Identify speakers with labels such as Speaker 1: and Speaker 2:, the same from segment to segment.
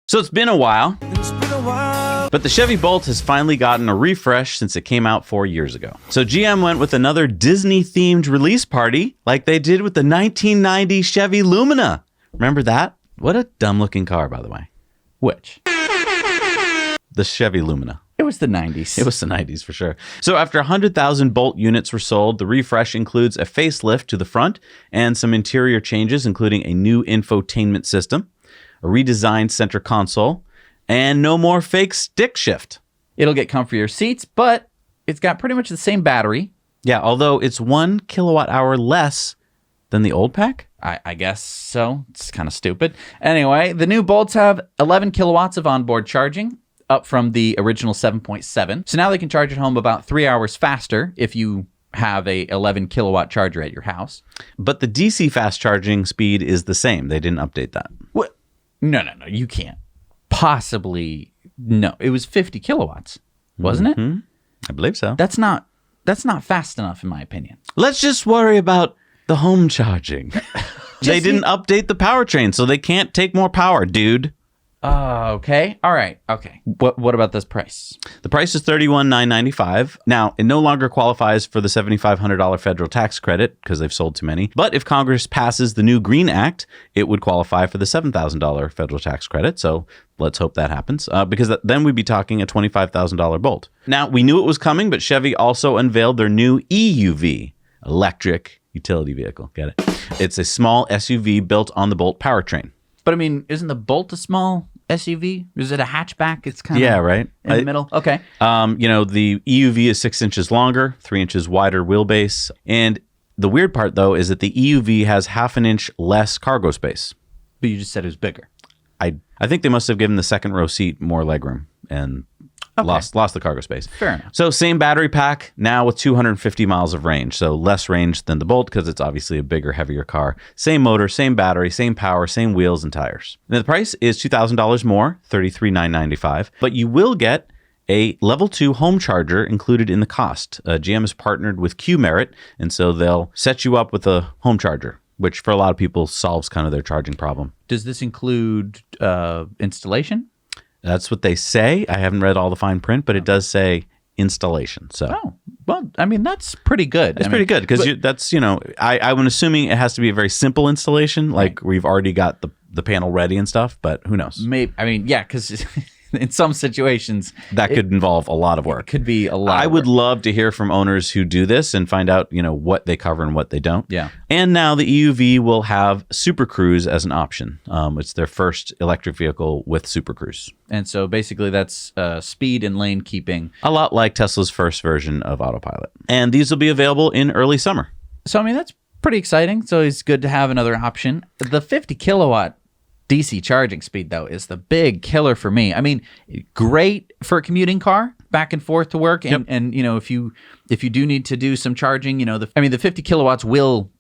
Speaker 1: So it's been a while, but the Chevy Bolt has finally gotten a refresh since it came out 4 years ago. So GM went with another Disney-themed release party like they did with the 1990 Chevy Lumina. Remember that? What a dumb-looking car, by the way.
Speaker 2: Which?
Speaker 1: The Chevy Lumina.
Speaker 2: It was the 90s.
Speaker 1: It was the 90s for sure. So after 100,000 Bolt units were sold, the refresh includes a facelift to the front and some interior changes, including a new infotainment system, a redesigned center console, and no more fake stick shift.
Speaker 2: It'll get comfier seats, but it's got pretty much the same battery.
Speaker 1: Yeah, although it's 1 kilowatt hour less than the old pack.
Speaker 2: I guess so. It's kind of stupid. Anyway, the new Bolts have 11 kilowatts of onboard charging, up from the original 7.7. So now they can charge at home about 3 hours faster if you have a 11 kilowatt charger at your house.
Speaker 1: But the DC fast charging speed is the same. They didn't update that.
Speaker 2: What? No. You can't possibly. No, it was 50 kilowatts, wasn't it?
Speaker 1: I believe so.
Speaker 2: That's not fast enough, in my opinion.
Speaker 1: Let's just worry about the home charging. They didn't update the powertrain, so they can't take more power, dude.
Speaker 2: Okay. All right. Okay. What about this price?
Speaker 1: The price is $31,995. Now, it no longer qualifies for the $7,500 federal tax credit because they've sold too many. But if Congress passes the new Green Act, it would qualify for the $7,000 federal tax credit. So let's hope that happens because then we'd be talking a $25,000 Bolt. Now, we knew it was coming, but Chevy also unveiled their new EUV, electric utility vehicle. Get it? It's a small SUV built on the Bolt powertrain.
Speaker 2: But I mean, isn't the Bolt a small SUV? Is it a hatchback? It's kind of
Speaker 1: right
Speaker 2: in the middle. Okay.
Speaker 1: The EUV is 6 inches longer, 3 inches wider wheelbase. And the weird part, though, is that the EUV has half an inch less cargo space.
Speaker 2: But you just said it was bigger.
Speaker 1: I think they must have given the second row seat more legroom and lost the cargo space.
Speaker 2: Fair enough.
Speaker 1: So same battery pack, now with 250 miles of range. So less range than the Bolt because it's obviously a bigger, heavier car. Same motor, same battery, same power, same wheels and tires. Now the price is $2,000 more, $33,995. But you will get a level 2 home charger included in the cost. GM has partnered with Q-Merit, and so they'll set you up with a home charger, which for a lot of people solves kind of their charging problem.
Speaker 2: Does this include installation?
Speaker 1: That's what they say. I haven't read all the fine print, but it does say installation. So,
Speaker 2: well, I mean, that's pretty good.
Speaker 1: It's pretty good because that's, I'm assuming it has to be a very simple installation. Like we've already got the panel ready and stuff, but who knows?
Speaker 2: Maybe. I mean, yeah, because in some situations
Speaker 1: that could involve a lot of work.
Speaker 2: It could be a lot.
Speaker 1: I would love to hear from owners who do this and find out, what they cover and what they don't.
Speaker 2: Yeah.
Speaker 1: And now the EUV will have Super Cruise as an option. It's their first electric vehicle with Super Cruise.
Speaker 2: And so basically that's speed and lane keeping.
Speaker 1: A lot like Tesla's first version of Autopilot. And these will be available in early summer.
Speaker 2: So, I mean, that's pretty exciting. So it's good to have another option. The 50 kilowatt DC charging speed, though, is the big killer for me. I mean, great for a commuting car back and forth to work. And, if you do need to do some charging, the 50 kilowatts will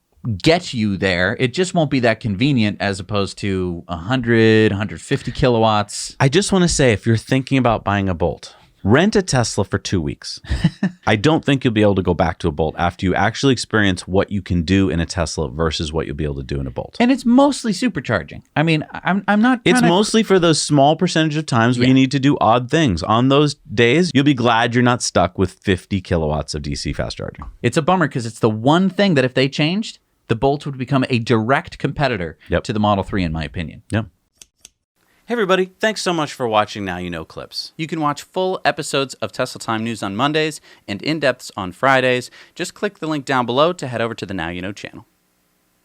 Speaker 2: get you there. It just won't be that convenient as opposed to 100, 150 kilowatts.
Speaker 1: I just want to say, if you're thinking about buying a Bolt, rent a Tesla for 2 weeks. I don't think you'll be able to go back to a Bolt after you actually experience what you can do in a Tesla versus what you'll be able to do in a Bolt.
Speaker 2: And it's mostly supercharging. I mean, I'm not.
Speaker 1: It's mostly for those small percentage of times where you need to do odd things. On those days, you'll be glad you're not stuck with 50 kilowatts of DC fast charging.
Speaker 2: It's a bummer because it's the one thing that if they changed, the Bolt would become a direct competitor to the Model 3, in my opinion.
Speaker 1: Yep. Hey everybody, thanks so much for watching Now You Know Clips.
Speaker 3: You can watch full episodes of Tesla Time News on Mondays and in-depths on Fridays. Just click the link down below to head over to the Now You Know channel.